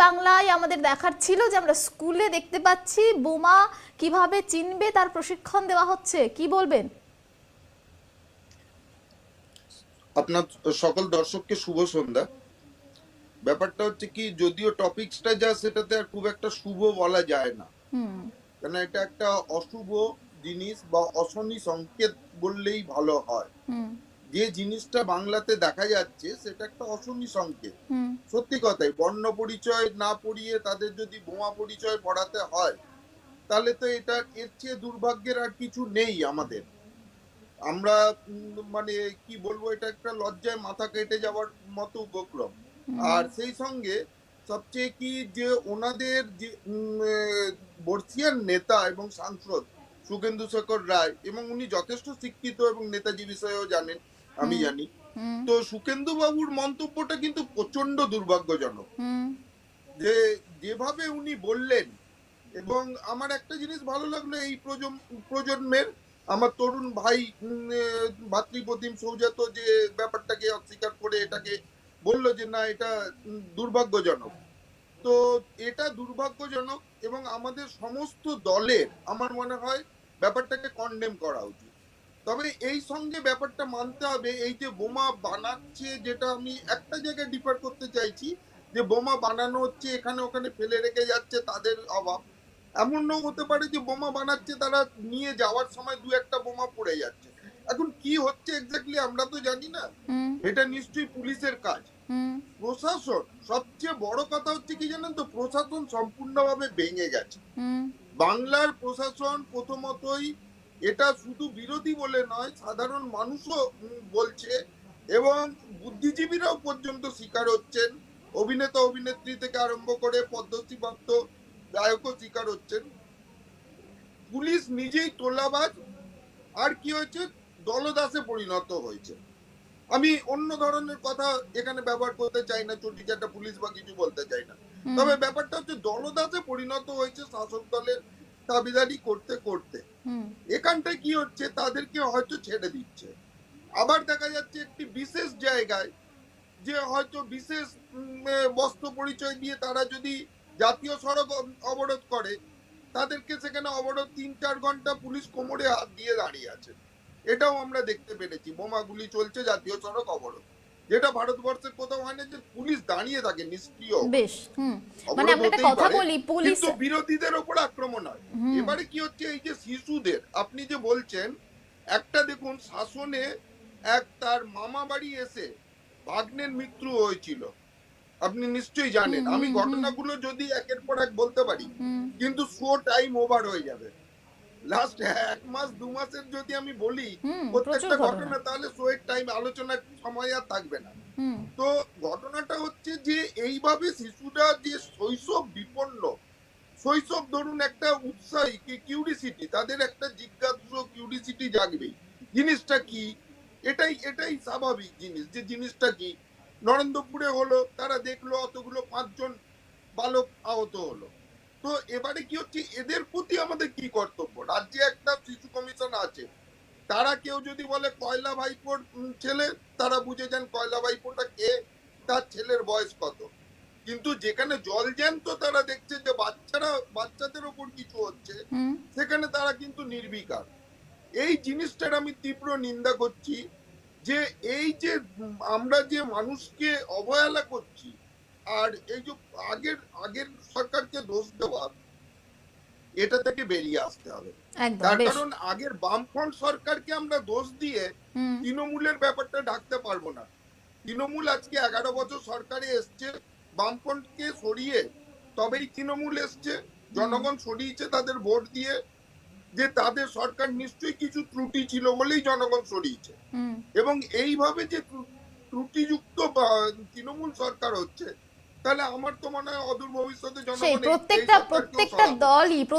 বাংলায় আমাদের দেখার ছিল যে আমরা স্কুলে দেখতে পাচ্ছি বোমা কিভাবে চিনবে তার প্রশিক্ষণ দেওয়া হচ্ছে, কি বলবেন? আপনার সকল দর্শককে শুভ সন্ধ্যা। ব্যাপারটা হচ্ছে কি, যদিও টপিকসটা যা সেটাতে আর খুব একটা শুভ বলা যায় না, হুম কারণ এটা একটা অশুভ জিনিস বা অশনি সংকেত বললেই ভালো হয়। হুম যে জিনিসটা বাংলাতে দেখা যাচ্ছে সেটা একটা অশনি সংকেত। হুম সত্যি কথাই, বর্ণ পরিচয় না পড়িয়ে তাদের যদি বোমা পরিচয় পড়াতে হয়, তাহলে তো এটা এর চেয়ে দুর্ভাগ্যের আর কিছু নেই আমাদের। আমরা মানে কি বলবো, এটা একটা লজ্জায় মাথা কেটে যাওয়ার মতো উপক্রম। হুম আর সেই সঙ্গে সবচেয়ে কি, যে ওনাদের যে বর্ষিয়ান নেতা এবং সাংসদ সুখেন্দু শেখর রায়, এবং উনি যথেষ্ট শিক্ষিত এবং নেতাজি বিষয়েও জানেন, আমি হুম জানি। হুম তো সুখেন্দু বাবুর মন্তব্যটা কিন্তু প্রচন্ড দুর্ভাগ্যজনক। হুম যে যেভাবে উনি বললেন, এবং আমার একটা জিনিস ভালো লাগলো, এই প্রজন্মের আমার তরুণ ভাই ভাতৃপ্রতিম সৌজাত যে ব্যাপারটাকে অস্বীকার করে এটাকে বলল যে না, এটা দুর্ভাগ্যজনক। তো এটা দুর্ভাগ্যজনক, এবং আমাদের সমস্ত দলের আমার মনে হয় ব্যাপারটাকে কন্ডেম করা উচিত। তবে এই সঙ্গে ব্যাপারটা মানতে হবে, এই যে বোমা বানাচ্ছে, যেটা আমি একটা জায়গায় ডিফার করতে চাইছি, যে বোমা বানানো হচ্ছে এখানে ওখানে ফেলে রেখে যাচ্ছে তাদের অভাব। এমনও হতে পারে যে বোমা বানাচ্ছে, তারা নিয়ে যাওয়ার সময় দু একটা বোমা পড়ে যাচ্ছে। এখন কি হচ্ছে এক্স্যাক্টলি আমরা তো জানি না। হুম এটা নিশ্চয়ই পুলিশের কাজ। হুম প্রশাসন, সবচেয়ে বড় কথা হচ্ছে কি জানেন তো, প্রশাসন সম্পূর্ণভাবে ভেঙে গেছে। হুম বাংলার প্রশাসন প্রথমতই, এটা শুধু বিরোধী বলে নয়, সাধারণ মানুষও বলছে, এবং বুদ্ধিজীবীরাও পর্যন্ত স্বীকার হচ্ছেন, অভিনেতা অভিনেত্রী থেকে আরম্ভ করে পদ্মশ্রীপ্রাপ্ত গায়কও স্বীকার হচ্ছেন, পুলিশ নিজেই তোলাবাজ। আর কি হয়েছে, দলদাসে পরিণত হয়েছে। আমি অন্য ধরনের কথা এখানে ব্যবহার করতে চাই না, চটিচাটা পুলিশ বা কিছু বলতে চাই না। হুম তবে ব্যাপারটা হচ্ছে দলদাসে পরিণত হয়েছে শাসক দলের দাবিদারি করতে করতে। হুম এখানটায় কি হচ্ছে, তাদেরকে হয়তো ছেড়ে দিচ্ছে। আবার দেখা যাচ্ছে একটি বিশেষ জায়গায়, যে হয়তো বিশেষ বস্ত্র পরিচয় দিয়ে তারা যদি জাতীয় সড়ক অবরোধ করে, তাদেরকে সেখানে অবরোধ ৩-৪ ঘন্টা পুলিশ কোমরে হাত দিয়ে দাঁড়িয়ে আছে। এটাও আমরা দেখতে পেরেছি, বোমাগুলি চলছে, জাতীয় সড়ক অবরোধ। যেটা ভারতবর্ষের কোথাও হয় না, যে পুলিশ দাঁড়িয়ে থাকে নিষ্ক্রিয় হয়ে। বেশ মানে অবরোধ আমরা একটা হতেই কথা পারে, বলি, পুলিশ। কিন্তু বিরোধীদের ওপর আক্রমণ হয়। হুম এবারে কি হচ্ছে, এই যে শিশুদের আপনি যে বলছেন, একটা দেখুন, শাসনে এক তার মামা বাড়ি এসে ভাগ্নের মৃত্যু হয়েছিল, আপনি নিশ্চয়ই হুম জানেন। আমি হুম হুম ঘটনাগুলো যদি একের পর এক বলতে পারি, হুম কিন্তু শো টাইম ওভার হয়ে যাবে। লাস্ট 1 মাস 2 মাসের যদি আমি বলি হুম প্রচুর প্রত্যেকটা ঘটনা। ঘটনা, তাহলে শো এর টাইম, আলোচনার সময় আর থাকবে না। হুম তো ঘটনাটা হচ্ছে যে, এইভাবে শিশুরা যে শৈশব বিপন্ন, শৈশব ধরুন একটা উৎসাহী কিউরিসিটি, তাদের একটা জিজ্ঞাসু কিউরিসিটি জাগবেই, জিনিসটা কি। এটাই এটাই স্বাভাবিক জিনিস, যে জিনিসটা কি। নরেন্দ্রপুরে হলো, তারা দেখলো অতগুলো 5 জন বালক আহত হলো। তো এবারে কি হচ্ছে, এদের প্রতি আমাদের কি কর্তব্য? রাজ্যে একটা শিশু কমিশন আছে, তারা কেউ যদি বলে কয়লা ভাইপোর ছেলে, তারা বুঝে যান কয়লা ভাইপোটা কে, তার ছেলের বয়স কত। কিন্তু যেখানে জল জ্যান্ত তারা দেখছে যে বাচ্চাদের ওপর কিছু হচ্ছে, হুম সেখানে তারা কিন্তু নির্বিকার। এই জিনিসটার আমি তীব্র নিন্দা করছি, যে এই যে আমরা যে মানুষকে অবহেলা করছি, আর এই যে আগের আগের সরকারকে দোষ দেওয়া, এটা থেকে বেরিয়ে আসতে হবে। একদম তার বেশ। কারণ আগের বামফ্রন্ট সরকারকে আমরা দোষ দিয়ে হুম তৃণমূলের ব্যাপারটা ঢাকতে পারবো না। তৃণমূল আজকে 11 বছর সরকারে এসছে, বামফ্রন্টকে সরিয়ে তবেই তৃণমূল এসছে। হুম জনগণ সরিয়েছে তাদের ভোট দিয়ে, যে তাদের সরকার নিশ্চয়ই কিছু ত্রুটি ছিল বলেই জনগণ সরিয়েছে। হুম এবং এইভাবে যে ত্রুটিযুক্ত তৃণমূল সরকার হচ্ছে, তাহলে আমার তো মনে হয় অদূর ভবিষ্যতে সেই জনগণ এই এই প্রত্যেকটা সরকারকেও প্রত্যেকটা সরাবে। দলই